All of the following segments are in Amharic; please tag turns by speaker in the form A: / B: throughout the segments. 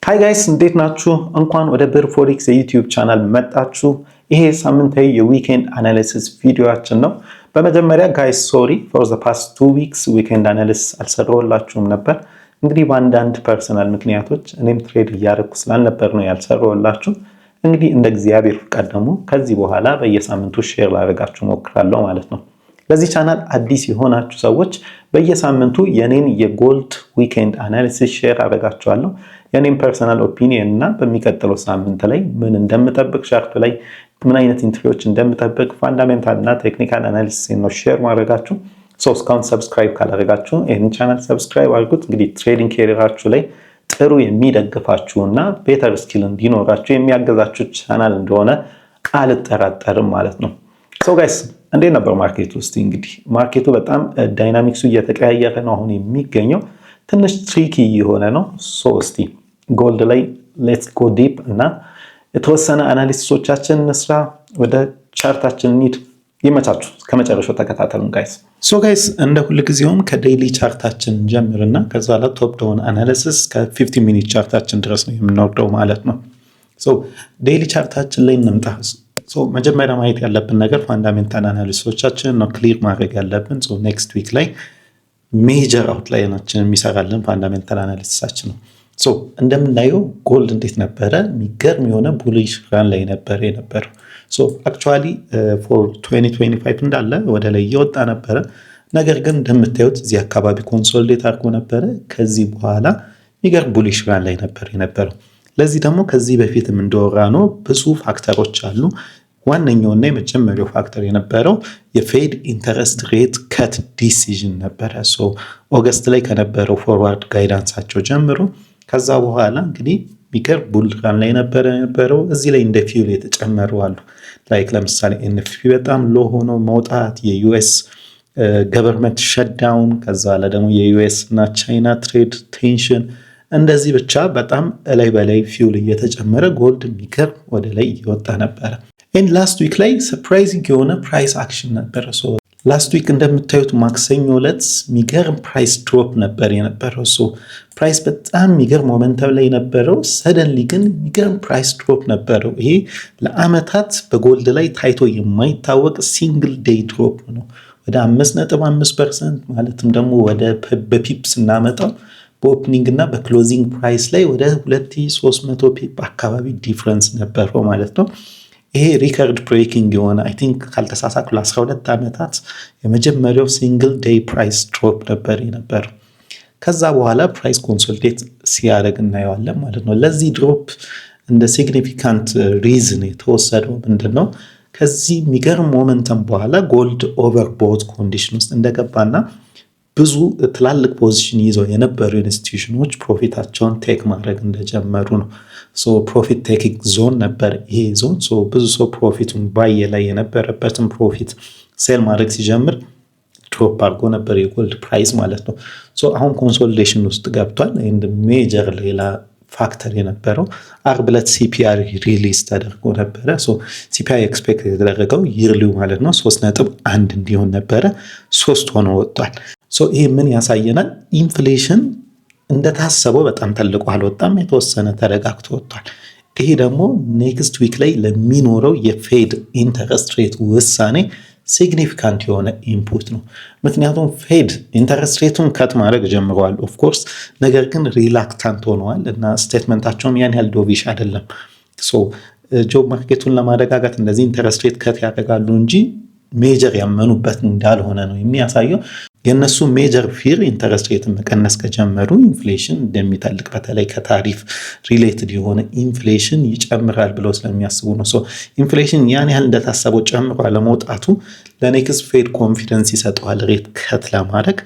A: ሃይ ጋይስ እንዴት ናችሁ? እንኳን ወደ ብር ፎሬክስ የዩቲዩብ ቻናል መጣችሁ። ይሄ ሳምንታዊ የዊኬንድ አናሊሲስ ቪዲዮአችን ነው። በመጀመሪያ ጋይስ ሶሪ ፎር ዘ ፓስት 2 ዊክስ ዊኬንድ አናሊሲስ አልሰራሁላችሁም ነበር። እንግዲህ በአንዳንድ ፐርሰናል ምክንያቶች እኔም ትሬድ እያደረኩ ስላልነበር ነው ያልሰራሁላችሁ። እንግዲህ እንደ እግዚአብሔር ፍቃድ ደግሞ ከዚህ በኋላ በየሳምንቱ ሼር ላደርጋችሁ ሞክራለሁ ማለት ነው። ለዚህ ቻናል አዲስ የሆናችሁ ሰዎች በየሳምንቱ የኔን የጎልድ ዊኬንድ አናሊሲስ ሼር አደርጋችኋለሁ። የኔን ፐርሰናል ኦፒኒየን እና በሚቀጥለው ሳምንት ላይ ምን እንደምጠብቅ ቻርት ላይ ምን አይነት ኢንትሪዎች እንደምጠብቅ ፋንዳሜንታል እና ቴክኒካል አናሊሲስ ነው ሼር ማድረጋችሁ። እስካሁን ሰብስክራይብ ካላደረጋችሁ ይህን ቻናል ሰብስክራይብ አድርጉት። እንግዲህ ትሬዲንግ ኬሪራችሁ ላይ ጥሩ የሚደግፋችሁ እና ቤተር ስኪል እንዲኖራችሁ የሚያገዛችሁ ቻናል እንደሆነ አልጠራጠርም ማለት ነው። ጋይስ እንዴት ነበር ማርኬቱ? እስቲ እንግዲህ ማርኬቱ በጣም ዳይናሚክሱ እየተቀያየረ ነው አሁን የሚገኘው፣ ትንሽ ትሪኪ የሆነ ነው። እስቲ ጎልድ ላይ ሌትስ ጎ ዲፕ እና የተወሰነ አናሊሲሶቻችን እንስራ። ወደ ቻርታችን እንሂድ። ይመቻችሁ፣ ከመጨረሻው ተከታተሉን ጋይስ። ጋይስ እንደ ሁልጊዜውም ከዴይሊ ቻርታችን ጀምርና ከዛ ላይ ቶፕ ዳውን አናሊሲስ ከ50 ሚኒት ቻርታችን ድረስ ነው የምንወርደው ማለት ነው። ዴይሊ ቻርታችን ላይ እንምጣ። መጀመሪያ ማየት ያለብን ነገር ፋንዳሜንታል አናሊሲሶቻችን ነው ክሊር ማድረግ ያለብን። ኔክስት ዊክ ላይ ሜጀር አውትላይናችን የሚሰራልን ፋንዳሜንታል አናሊሲሳችን ነው። እንደምናየው ጎልድ እንዴት ነበረ? የሚገርም የሆነ ቡሊሽ ራን ላይ ነበረ የነበረው። አክቹዋሊ ፎር 2025 እንዳለ ወደ ላይ እየወጣ ነበረ። ነገር ግን እንደምታዩት እዚህ አካባቢ ኮንሶሊዴት አድርጎ ነበረ። ከዚህ በኋላ የሚገርም ቡሊሽ ራን ላይ ነበር የነበረው። ለዚህ ደግሞ ከዚህ በፊትም እንደወራ ነው ብዙ ፋክተሮች አሉ። ዋነኛውና የመጀመሪያው ፋክተር የነበረው የፌድ ኢንተረስት ሬት ከት ዲሲዥን ነበረ። ኦገስት ላይ ከነበረው ፎርዋርድ ጋይዳንሳቸው ጀምሮ ከዛ በኋላ እንግዲህ ሚገር ቡልራን ላይ ነበረው። እዚህ ላይ እንደ ፊውል የተጨመሩ አሉ። ላይክ ለምሳሌ ኤንኤፍፒ በጣም ሎ ሆኖ መውጣት፣ የዩኤስ ገቨርንመንት ሸትዳውን፣ ከዛ ላይ ደግሞ የዩኤስ እና ቻይና ትሬድ ቴንሽን፣ እንደዚህ ብቻ በጣም ላይ በላይ ፊውል እየተጨመረ ጎልድ የሚገርም ወደ ላይ እየወጣ ነበረ። ላስት ዊክ ላይ ሰርፕራይዚንግ የሆነ ፕራይስ አክሽን ነበረ። ላስት ዊክ እንደምታዩት ማክሰኞ ዕለት የሚገርም ፕራይስ ድሮፕ ነበር የነበረው። ፕራይስ በጣም የሚገርም ሞመንተም ላይ ነበረው። ሰደንሊ ግን የሚገርም ፕራይስ ድሮፕ ነበረው። ይሄ ለአመታት በጎልድ ላይ ታይቶ የማይታወቅ ሲንግል ዴይ ድሮፕ ነው። ወደ 5.5% ማለትም ደግሞ ወደ በፒፕ ስናመጣው በኦፕኒንግ እና በክሎዚንግ ፕራይስ ላይ ወደ 2300 ፒፕ አካባቢ ዲፍረንስ ነበረው ማለት ነው። ይሄ ሪከርድ ብሬኪንግ የሆነ አይ ቲንክ ካልተሳሳትኩ ለ12 ዓመታት የመጀመሪያው ሲንግል ዴይ ፕራይስ ድሮፕ ነበር የነበረው። ከዛ በኋላ ፕራይስ ኮንሶሊዴት ሲያደርግ እናየዋለን ማለት ነው። ለዚህ ድሮፕ እንደ ሲግኒፊካንት ሪዝን የተወሰደው ምንድን ነው? ከዚህ የሚገርም ሞመንተም በኋላ ጎልድ ኦቨርቦት ኮንዲሽን ውስጥ እንደገባና ብዙ ትላልቅ ፖዚሽን ይዘው የነበሩ ኢንስቲትዩሽኖች ፕሮፊታቸውን ቴክ ማድረግ እንደጀመሩ ነው። ፕሮፊት ቴኪንግ ዞን ነበር ይሄ ዞን። ብዙ ሰው ፕሮፊቱን ባየ ላይ የነበረበትን ፕሮፊት ሴል ማድረግ ሲጀምር ድሮፕ አድርጎ ነበር የጎልድ ፕራይስ ማለት ነው። አሁን ኮንሶሊዴሽን ውስጥ ገብቷል። ሜጀር ሌላ ፋክተር የነበረው አርብ ዕለት ሲፒአር ሪሊዝ ተደርጎ ነበረ። ሲፒአር ኤክስፔክት የተደረገው ይርሊው ማለት ነው 3.1 እንዲሆን ነበረ፣ 3 ሆኖ ወጥቷል። ይሄ ምን ያሳየናል? ኢንፍሌሽን እንደታሰበው በጣም ተልቆ አልወጣም፣ የተወሰነ ተረጋግቶ ወጥቷል። ይሄ ደግሞ ኔክስት ዊክ ላይ ለሚኖረው የፌድ ኢንተረስት ሬት ውሳኔ ሲግኒፊካንት የሆነ ኢንፑት ነው። ምክንያቱም ፌድ ኢንተረስት ሬቱን ከት ማድረግ ጀምረዋል ኦፍኮርስ፣ ነገር ግን ሪላክታንት ሆነዋል እና ስቴትመንታቸውም ያን ያህል ዶቪሽ አይደለም። ጆብ ማርኬቱን ለማረጋጋት እንደዚህ ኢንተረስት ሬት ከት ያደርጋሉ እንጂ ሜጀር ያመኑበት እንዳልሆነ ነው የሚያሳየው። የእነሱ ሜጀር ፊር ኢንተረስት ሬትን መቀነስ ከጀመሩ ኢንፍሌሽን እንደሚተልቅ፣ በተለይ ከታሪፍ ሪሌትድ የሆነ ኢንፍሌሽን ይጨምራል ብለው ስለሚያስቡ ነው። ኢንፍሌሽን ያን ያህል እንደታሰበው ጨምሮ ለመውጣቱ ለኔክስት ፌድ ኮንፊደንስ ይሰጠዋል ሬት ከት ለማድረግ።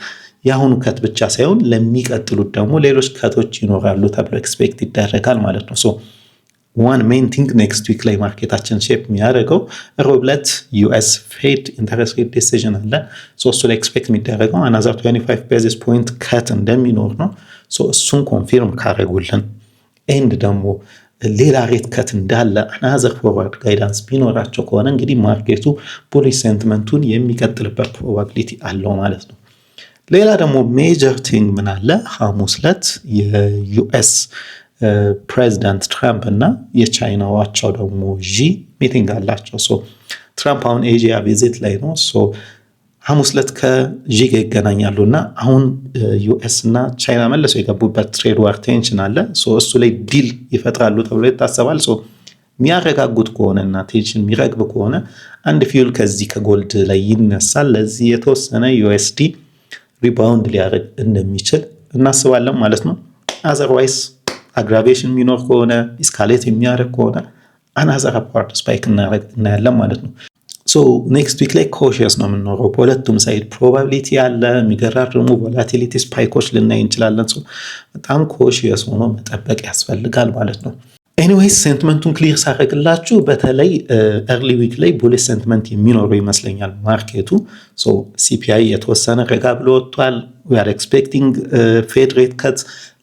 A: የአሁኑ ከት ብቻ ሳይሆን ለሚቀጥሉት ደግሞ ሌሎች ከቶች ይኖራሉ ተብሎ ኤክስፔክት ይደረጋል ማለት ነው። ዋን ሜን ቲንግ ኔክስት ዊክ ላይ ማርኬታችን ሼፕ የሚያደርገው ሮብ ዕለት ዩኤስ ፌድ ኢንተረስት ሬት ዲሲዥን አለ። እሱ ላይ ኤክስፔክት የሚደረገው አናዘር 25 ቤዚስ ፖይንት ከት እንደሚኖር ነው። እሱን ኮንፊርም ካደረጉልን ኤንድ ደግሞ ሌላ ሬት ከት እንዳለ አናዘር ፎርዋርድ ጋይዳንስ ቢኖራቸው ከሆነ እንግዲህ ማርኬቱ ቡሊሽ ሴንቲመንቱን የሚቀጥልበት ፕሮባቢሊቲ አለው ማለት ነው። ሌላ ደግሞ ሜጀር ቲንግ ምን አለ? ሐሙስ ዕለት የዩኤስ ፕሬዚዳንት ትራምፕ እና የቻይናው አቻው ደግሞ ዢ ሚቲንግ አላቸው። ሶ ትራምፕ አሁን ኤዥያ ቪዚት ላይ ነው። ሶ ሐሙስ ዕለት ከዢ ጋር ይገናኛሉ እና አሁን ዩኤስ እና ቻይና መልሰው የገቡበት ትሬድ ዋር ቴንሽን አለ። ሶ እሱ ላይ ዲል ይፈጥራሉ ተብሎ ይታሰባል። ሶ የሚያረጋጉት ከሆነ እና ቴንሽን የሚረግብ ከሆነ አንድ ፊውል ከዚህ ከጎልድ ላይ ይነሳል። ለዚህ የተወሰነ ዩኤስዲ ሪባውንድ ሊያደርግ እንደሚችል እናስባለን ማለት ነው። አዘርዋይስ አግራቬሽን የሚኖር ከሆነ ኢስካሌት የሚያደርግ ከሆነ አናዘር አፓርት ስፓይክ እናያለን ማለት ነው። ሶ ኔክስት ዊክ ላይ ኮሽየስ ነው የምንኖረው። በሁለቱም ሳይድ ፕሮባቢሊቲ ያለ የሚገራርሙ ቮላቲሊቲ ስፓይኮች ልናይ እንችላለን። ሶ በጣም ኮሽየስ ሆኖ መጠበቅ ያስፈልጋል ማለት ነው። ኤኒዌይስ ሴንቲመንቱን ክሊር ሳደርግላችሁ በተለይ ኤርሊ ዊክ ላይ ቡሊሽ ሴንቲመንት የሚኖረው ይመስለኛል ማርኬቱ። ሶ ሲፒአይ የተወሰነ ረጋ ብሎ ወጥቷል። ዊ አር ኤክስፔክቲንግ ፌድ ሬት ከት።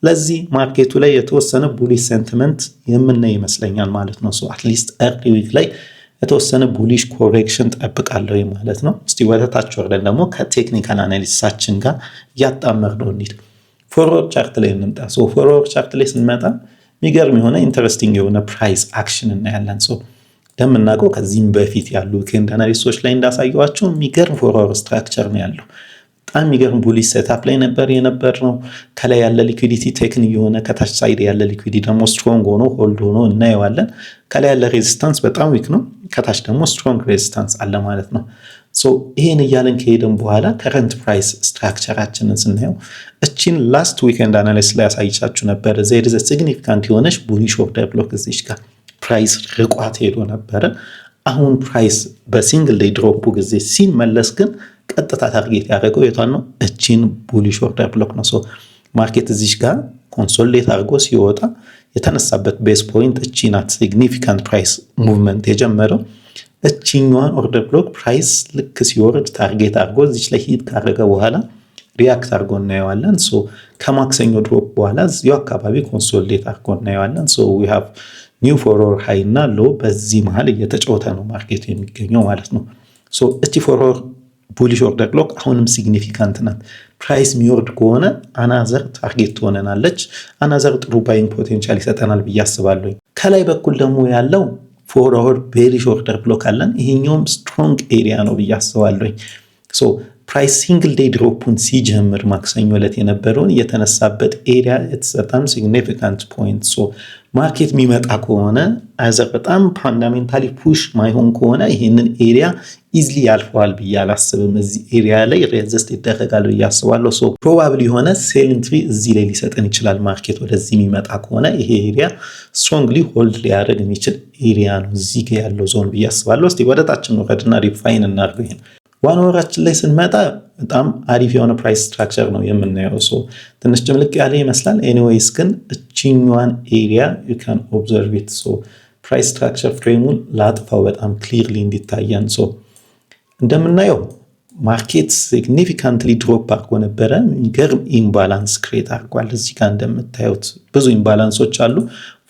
A: ለዚህ ማርኬቱ ላይ የተወሰነ ቡሊሽ ሴንቲመንት የምናይ ይመስለኛል ማለት ነው። ሶ አትሊስት ኤርሊ ዊክ ላይ የተወሰነ ቡሊሽ ኮሬክሽን ጠብቃለሁ ማለት ነው። እስቲ ወደታች ወርደን ደግሞ ከቴክኒካል አናሊሲሳችን ጋር እያጣመርነው እንሂድ። ፎርወርድ ቻርት ላይ እንምጣ። ሶ ፎርወርድ ቻርት ላይ ስንመጣ የሚገርም የሆነ ኢንተረስቲንግ የሆነ ፕራይስ አክሽን እናያለን። ሶ እንደምናውቀው ከዚህም በፊት ያሉ ዊኬንድ አናሊስቶች ላይ እንዳሳየዋቸው የሚገርም ፎርወርድ ስትራክቸር ነው ያለው። በጣም የሚገርም ቡሊሽ ሴታፕ ላይ የነበር ነው። ከላይ ያለ ሊኩዊዲቲ ቴክን የሆነ ከታች ሳይድ ያለ ሊኩዊዲቲ ደግሞ ስትሮንግ ሆኖ ሆልድ ሆኖ እናየዋለን። ከላይ ያለ ሬዚስታንስ በጣም ዊክ ነው፣ ከታች ደግሞ ስትሮንግ ሬዚስታንስ አለ ማለት ነው። ሶ ይሄን እያለን ከሄድን በኋላ ከረንት ፕራይስ ስትራክቸራችንን ስናየው እቺን ላስት ዊኬንድ አናሊሲስ ላይ ያሳይቻችሁ ነበር። ዜር ኢዝ ሲግኒፊካንት የሆነች ቡሊሽ ኦርደር ብሎክ እዚች ጋር ፕራይስ ርቋት ሄዶ ነበረ። አሁን ፕራይስ በሲንግል ዴይ ድሮፑ ጊዜ ሲመለስ ግን ቀጥታ ታርጌት ያደረገው የቷን ነው? እቺን ቡሊሽ ኦርደር ብሎክ ነው። ሶ ማርኬት እዚች ጋር ኮንሶሊዴት አድርጎ ሲወጣ የተነሳበት ቤስ ፖይንት እቺ ናት። ሲግኒፊካንት ፕራይስ ሙቭመንት የጀመረው እቺኛዋን ኦርደር ብሎክ ፕራይስ ልክ ሲወርድ ታርጌት አድርጎ እዚች ላይ ሂት ካደረገ በኋላ ሪያክት አድርጎ እናየዋለን። ሶ ከማክሰኞ ድሮፕ በኋላ እዚሁ አካባቢ ኮንሶሊዴት አድርጎ እናየዋለን። ሶ ዊ ሃቭ ኒው ፎርወርድ ሃይ እና ሎ በዚህ መሃል እየተጫወተ ነው ማርኬቱ የሚገኘው ማለት ነው። ሶ እቺ ፎርወርድ ቡሊሽ ኦርደር ብሎክ አሁንም ሲግኒፊካንት ናት። ፕራይስ የሚወርድ ከሆነ አናዘር ታርጌት ትሆነናለች። አናዘር ጥሩ ባይንግ ፖቴንሻል ይሰጠናል ብዬ አስባለሁ። ከላይ በኩል ደግሞ ያለው ፎርወርድ ቤሪሽ ኦርደር ብሎክ አለን። ይሄኛውም ስትሮንግ ኤሪያ ነው ብዬ አስባለሁ። ሶ ፕራይስ ሲንግል ዴይ ድሮፑን ሲጀምር ማክሰኞ ዕለት የነበረውን የተነሳበት ኤሪያ በጣም ሲግኒፊካንት ፖይንት። ሶ ማርኬት የሚመጣ ከሆነ አዘር በጣም ፋንዳሜንታሊ ፑሽ ማይሆን ከሆነ ይሄንን ኤሪያ ኢዝሊ ያልፈዋል ብዬ አላስብም። እዚህ ኤሪያ ላይ ሬዚስት ይደረጋል ብዬ አስባለሁ። ሶ ፕሮባብሊ የሆነ ሴል ኢንትሪ እዚህ ላይ ሊሰጠን ይችላል ማርኬት ወደዚህ የሚመጣ ከሆነ። ይሄ ኤሪያ ስትሮንግሊ ሆልድ ሊያደርግ የሚችል ኤሪያ ነው እዚህ ጋር ያለው ዞን ብዬ አስባለሁ። እስቲ ወደታችን ወረድና ሪፋይን እናድርገው ይሄን። ዋን ወራችን ላይ ስንመጣ በጣም አሪፍ የሆነ ፕራይስ ስትራክቸር ነው የምናየው። ሶ ትንሽ ጭምልቅ ያለ ይመስላል። ኤኒዌይስ ግን እቺኛዋን ኤሪያ ዩ ካን ኦብዘርቭ ኢት። ሶ ፕራይስ ስትራክቸር ፍሬሙን ላጥፋው በጣም ክሊርሊ እንዲታየን። ሶ እንደምናየው ማርኬት ሲግኒፊካንትሊ ድሮፕ አድርጎ ነበረ። የሚገርም ኢምባላንስ ክሬት አድርጓል። እዚህ ጋር እንደምታዩት ብዙ ኢምባላንሶች አሉ።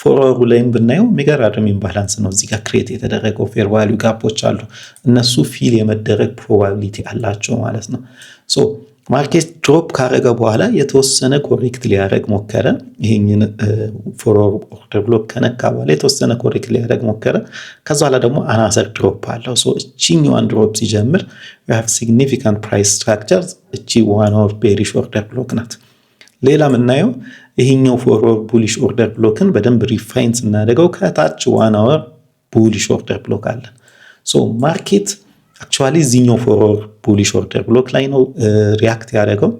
A: ፎርወርዱ ላይም ብናየው የሚገራርም ኢምባላንስ ነው እዚህ ጋር ክሬት የተደረገው። ፌር ቫልዩ ጋፖች አሉ። እነሱ ፊል የመደረግ ፕሮባቢሊቲ አላቸው ማለት ነው። ሶ ማርኬት ድሮፕ ካረገ በኋላ የተወሰነ ኮሬክት ሊያደርግ ሞከረ። ይሄንን ፎርወርድ ኦርደር ብሎክ ከነካ በኋላ የተወሰነ ኮሬክት ሊያደርግ ሞከረ። ከዛ በኋላ ደግሞ አናዘር ድሮፕ አለው። ሶ እቺኛዋን ድሮፕ ሲጀምር we have significant price structures። እቺ ዋን ኦር ቤሪሽ ኦርደር ብሎክ ናት። ሌላ የምናየው ይሄኛው ፎርወርድ ቡሊሽ ኦርደር ብሎክን በደንብ ሪፋይን ስናደርገው ከታች ዋን አወር ቡሊሽ ኦርደር ብሎክ አለ። ሶ ማርኬት አክቹዋሊ እዚህኛው ፎርወርድ ቡሊሽ ኦርደር ብሎክ ላይ ነው ሪያክት ያደረገው።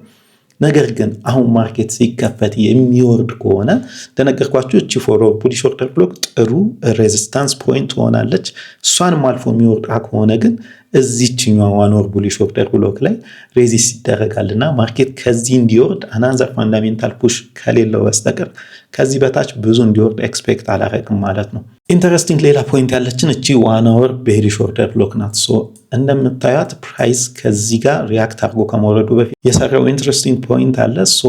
A: ነገር ግን አሁን ማርኬት ሲከፈት የሚወርድ ከሆነ እንደነገርኳችሁ እቺ ፎርወርድ ቡሊሽ ኦርደር ብሎክ ጥሩ ሬዚስታንስ ፖይንት ትሆናለች። እሷንም አልፎ የሚወርድ ከሆነ ግን እዚህኛው ዋን ኦር ቡሊሽ ኦርደር ብሎክ ላይ ሬዚስት ይደረጋልና ማርኬት ከዚህ እንዲወርድ አናዘር ፋንዳሜንታል ፑሽ ከሌለው በስተቀር ከዚህ በታች ብዙ እንዲወርድ ኤክስፔክት አላረግም ማለት ነው። ኢንተረስቲንግ ሌላ ፖይንት ያለችን እቺ ዋን አወር ቤሪሽ ኦርደር ብሎክ ናት። ሶ እንደምታዩት ፕራይስ ከዚህ ጋር ሪያክት አድርጎ ከመውረዱ በፊት የሰራው ኢንተረስቲንግ ፖይንት አለ። ሶ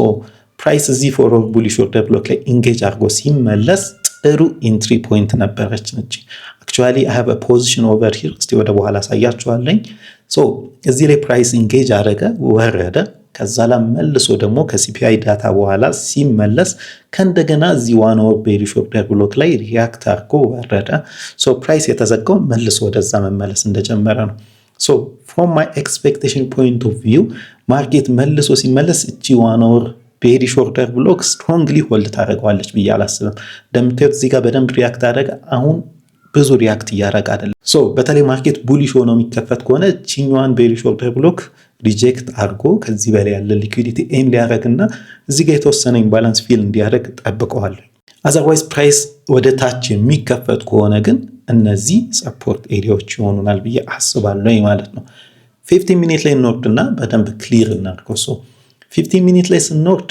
A: ፕራይስ እዚህ ፎርወርድ ቡሊሽ ኦርደር ብሎክ ላይ ኢንጌጅ አድርጎ ሲመለስ ጥሩ ኢንትሪ ፖይንት ነበረች ነች። አክቹዋሊ አይ ሃቭ አ ፖዚሽን ኦቨር ሂር። እስቲ ወደ በኋላ አሳያችኋለሁ። ሶ እዚህ ላይ ፕራይስ ኢንጌጅ አደረገ፣ ወረደ። ከዛ ላይ መልሶ ደግሞ ከሲፒአይ ዳታ በኋላ ሲመለስ ከእንደገና እዚህ 1 hour ቤሪሽ ኦርደር ብሎክ ላይ ሪያክት አድርጎ ወረደ። ሶ ፕራይስ የተዘጋው መልሶ ወደዛ መመለስ እንደጀመረ ነው። ሶ ፍሮም ማይ ኤክስፔክቴሽን ፖይንት ኦፍ ቪው ማርኬት መልሶ ሲመለስ እቺ 1 hour ቤሪሽ ኦርደር ብሎክ ስትሮንግሊ ሆልድ ታደርገዋለች ብዬ አላስብም። እንደምታዩት እዚህ ጋር በደንብ ሪያክት አደረገ። አሁን ብዙ ሪያክት እያደረገ አይደለም። ሶ በተለይ ማርኬት ቡሊሽ ሆኖ የሚከፈት ከሆነ ቺኛዋን ቤሪሽ ኦርደር ብሎክ ሪጀክት አድርጎ ከዚህ በላይ ያለ ሊኩዊዲቲ ኤም ሊያደርግና እዚህ ጋር የተወሰነ ኢምባላንስ ፊል እንዲያደርግ ጠብቀዋለሁ። አዘርዋይዝ ፕራይስ ወደ ታች የሚከፈት ከሆነ ግን እነዚህ ሰፖርት ኤሪያዎች ይሆኑናል ብዬ አስባለሁ ማለት ነው። 15 ሚኒት ላይ እንወርድና በደንብ ክሊር እናድርገው። ሶ 15 ሚኒት ላይ ስንወርድ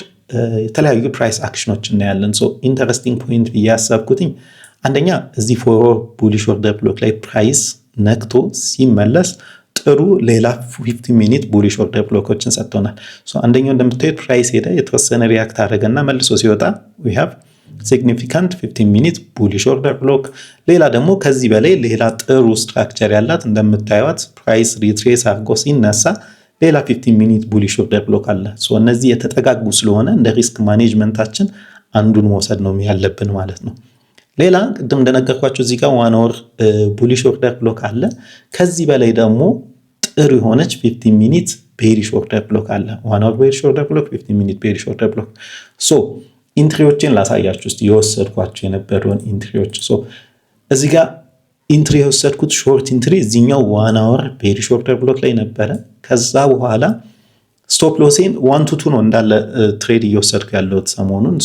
A: የተለያዩ ፕራይስ አክሽኖች እናያለን። ሶ ኢንተረስቲንግ ፖይንት ብዬ ያሰብኩትኝ አንደኛ እዚህ ፎርወር ቡሊሽ ኦርደር ብሎክ ላይ ፕራይስ ነክቶ ሲመለስ ጥሩ ሌላ 15 ሚኒት ቡሊሽ ኦርደር ብሎኮችን ሰጥቶናል። አንደኛው እንደምታዩት ፕራይስ ሄደ የተወሰነ ሪያክት አደረገና መልሶ ሲወጣ we have significant 15 ሚኒት ቡሊሽ ኦርደር ብሎክ። ሌላ ደግሞ ከዚህ በላይ ሌላ ጥሩ ስትራክቸር ያላት እንደምታዩት ፕራይስ ሪትሬስ አድርጎ ሲነሳ ሌላ 15 ሚኒት ቡሊሽ ኦርደር ብሎክ አለ። እነዚህ የተጠጋጉ ስለሆነ እንደ ሪስክ ማኔጅመንታችን አንዱን መውሰድ ነው ያለብን ማለት ነው። ሌላ ቅድም እንደነገርኳችሁ እዚህ ጋር 1 hour ቡሊሽ ኦርደር ብሎክ አለ። ከዚህ በላይ ደግሞ ጥሩ የሆነች 15 ሚኒት ቤሪሽ ኦርደር ብሎክ አለ። 1 hour ቤሪሽ ኦርደር ብሎክ፣ 15 ሚኒት ቤሪሽ ኦርደር ብሎክ። ኢንትሪዎችን ላሳያችሁ እስቲ የወሰድኳቸው የነበረውን ኢንትሪዎች። እዚህ ጋር ኢንትሪ የወሰድኩት ሾርት ኢንትሪ እዚህኛው 1 hour ቤሪሽ ኦርደር ብሎክ ላይ ነበረ። ከዛ በኋላ ስቶፕ ሎሴን 1 to 2 ነው እንዳለ ትሬድ እየወሰድኩ ያለሁት ሰሞኑን።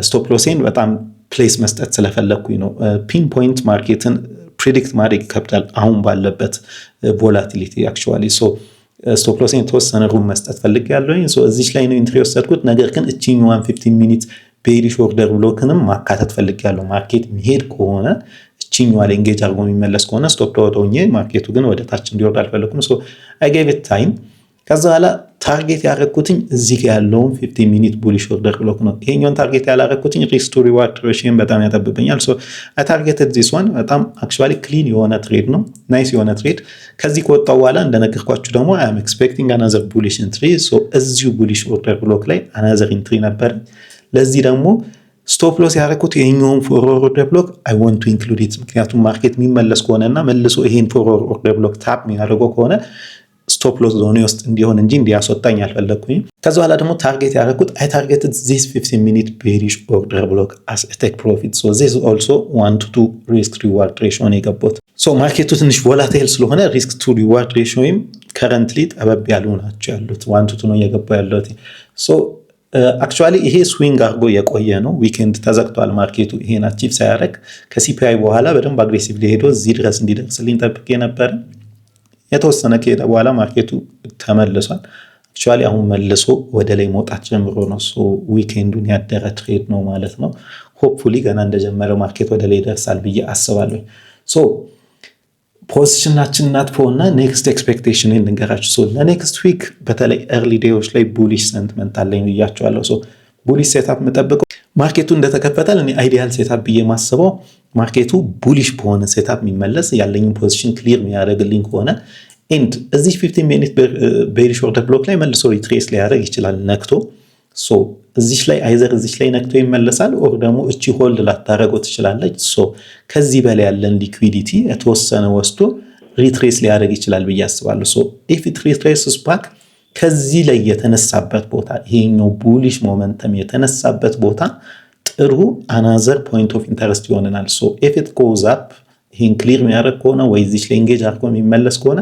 A: ስቶፕ ሎሴን በጣም ፕሌስ መስጠት ስለፈለኩኝ ነው። ፒን ፖይንት ማርኬትን ፕሪዲክት ማድረግ ይከብዳል አሁን ባለበት ቮላቲሊቲ አክቹዋሊ። ስቶፕ ሎሴን የተወሰነ ሩም መስጠት ፈልጌያለሁኝ። እዚች ላይ ነው ኢንትሪ የወሰድኩት። ነገር ግን እቺኛዋን 15 ሚኒት ቤሪሽ ኦርደር ብሎክንም ማካተት ፈልጌያለሁ። ማርኬት የሚሄድ ከሆነ እቺኛዋ ላይ ኤንጌጅ አድርጎ የሚመለስ ከሆነ ስቶፕ ሎስ ሆኜ ማርኬቱ ግን ወደ ታች እንዲወርድ አልፈለኩም። አይ ጌቭ ኢት ታይም። ከዛ በኋላ ታርጌት ያደረኩትኝ እዚህ ያለውን 15 ሚኒት ቡሊሽ ኦርደር ብሎክ ነው። ይሄኛውን ታርጌት ያላደረኩትኝ ሪስክ ቱ ሪዋርድ ሬሽን በጣም ያጠብብኛል። አይ ታርጌትድ ዚስ ዋን። በጣም አክቹዋሊ ክሊን የሆነ ትሬድ ነው፣ ናይስ የሆነ ትሬድ። ከዚህ ከወጣው በኋላ እንደነገርኳችሁ ደግሞ አይ አም ኤክስፔክቲንግ አናዘር ቡሊሽ ኢንትሪ። እዚሁ ቡሊሽ ኦርደር ብሎክ ላይ አናዘር ኢንትሪ ነበር። ለዚህ ደግሞ ስቶፕ ሎስ ያደረኩት ይሄኛውን ፎርወርድ ኦርደር ብሎክ አይ ዋንት ቱ ኢንክሉድ ኢት። ምክንያቱም ማርኬት የሚመለስ ከሆነና መልሶ ይሄን ፎርወርድ ኦርደር ብሎክ ታፕ የሚያደርገው ከሆነ ስቶፕ ሎስ ዞን ውስጥ እንዲሆን እንጂ እንዲያስወጣኝ አልፈለኩኝ። ከዛ በኋላ ደግሞ ታርጌት ያደረኩት አይ ታርጌትድ ዚስ 15 ሚኒት ቤሪሽ ኦርደር ብሎክ አስ ቴክ ፕሮፊት። ዚስ ኦልሶ 1 to 2 ሪስክ ሪዋርድ ሬሽዮ ነው የገባሁት። ማርኬቱ ትንሽ ቮላታይል ስለሆነ ሪስክ ቱ ሪዋርድ ሬሽዮም ከረንትሊ ጠበብ ያሉ ናቸው ያሉት። 1 to 2 ነው እየገባ ያለሁት። አክቹዋሊ ይሄ ስዊንግ አድርጎ የቆየ ነው። ዊኬንድ ተዘግቷል ማርኬቱ። ይሄን አቺቭ ሳያደርግ ከሲፒአይ በኋላ በደንብ አግሬሲቭሊ ሄዶ እዚህ ድረስ እንዲደርስልኝ ጠብቄ ነበረ። የተወሰነ ከሄደ በኋላ ማርኬቱ ተመልሷል። አክቹዋሊ አሁን መልሶ ወደ ላይ መውጣት ጀምሮ ነው። ዊኬንዱን ያደረ ትሬድ ነው ማለት ነው። ሆፕፉሊ ገና እንደጀመረ ማርኬት ወደ ላይ ይደርሳል ብዬ አስባለሁ። ፖዚሽናችን እናጥፈውና ኔክስት ኤክስፔክቴሽን ልንገራችሁ። ለኔክስት ዊክ በተለይ ኤርሊ ዴዎች ላይ ቡሊሽ ሰንቲመንት አለኝ ብያቸዋለሁ። ቡሊሽ ሴታፕ የምጠብቀው ማርኬቱ እንደተከፈተ እኔ አይዲያል ሴታፕ ብዬ ማስበው ማርኬቱ ቡሊሽ በሆነ ሴታፕ የሚመለስ ያለኝን ፖዚሽን ክሊር የሚያደርግልኝ ከሆነ ኤንድ እዚህ 15 ሚኒት ቤሪሽ ኦርደር ብሎክ ላይ መልሶ ሪትሬስ ሊያደርግ ይችላል ነክቶ። እዚች ላይ አይዘር እዚች ላይ ነክቶ ይመለሳል ኦር ደግሞ እቺ ሆልድ ላታረገው ትችላለች። ከዚህ በላይ ያለን ሊኩዊዲቲ የተወሰነ ወስዶ ሪትሬስ ሊያደርግ ይችላል ብዬ አስባለሁ። ኢፍ ኢት ሪትሬስስ ባክ ከዚህ ላይ የተነሳበት ቦታ ይሄኛው ቡሊሽ ሞመንተም የተነሳበት ቦታ ጥሩ አናዘር ፖይንት ኦፍ ኢንተረስት ይሆነናል። ኢፍ ኢት ጎዝ አፕ ይሄን ክሊር የሚያደርግ ከሆነ ወይ እዚች ላይ ኤንጌጅ አድርጎ የሚመለስ ከሆነ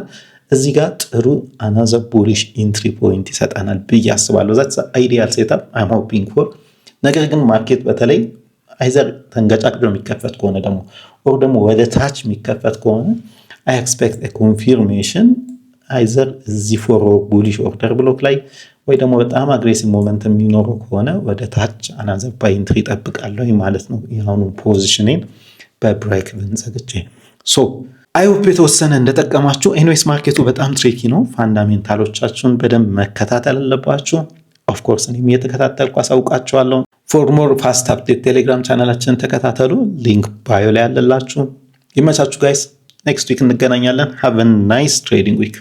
A: እዚህ ጋር ጥሩ አናዘር ቡሊሽ ኢንትሪ ፖይንት ይሰጠናል ብዬ አስባለሁ። ዛትስ አይዲያል ሴታፕ አይም ሆፒንግ ፎር። ነገር ግን ማርኬት በተለይ አይዘር ተንገጫግዶ የሚከፈት ከሆነ ደግሞ ኦር ደግሞ ወደ ታች የሚከፈት ከሆነ አይ ኤክስፔክት ኤ ኮንፊርሜሽን አይዘር እዚህ ፎርወርድ ቡሊሽ ኦርደር ብሎክ ላይ ወይ ደግሞ በጣም አግሬሲቭ ሞመንት የሚኖረው ከሆነ ወደ ታች አናዘር ባይ ኢንትሪ እጠብቃለሁ ማለት ነው። የአሁኑ ፖዚሽኔን በብሬክ ብንዘግቼ አይ ሆፕ የተወሰነ እንደጠቀማችሁ። ኤኒዌይስ ማርኬቱ በጣም ትሪኪ ነው። ፋንዳሜንታሎቻችሁን በደንብ መከታተል አለባችሁ። ኦፍኮርስ እኔም እየተከታተልኩ አሳውቃችኋለሁ። ፎር ሞር ፋስት አፕዴት ቴሌግራም ቻናላችንን ተከታተሉ። ሊንክ ባዮ ላይ ያለላችሁ። ይመቻችሁ ጋይስ። ኔክስት ዊክ እንገናኛለን። ሃቭ አ ናይስ ትሬዲንግ ዊክ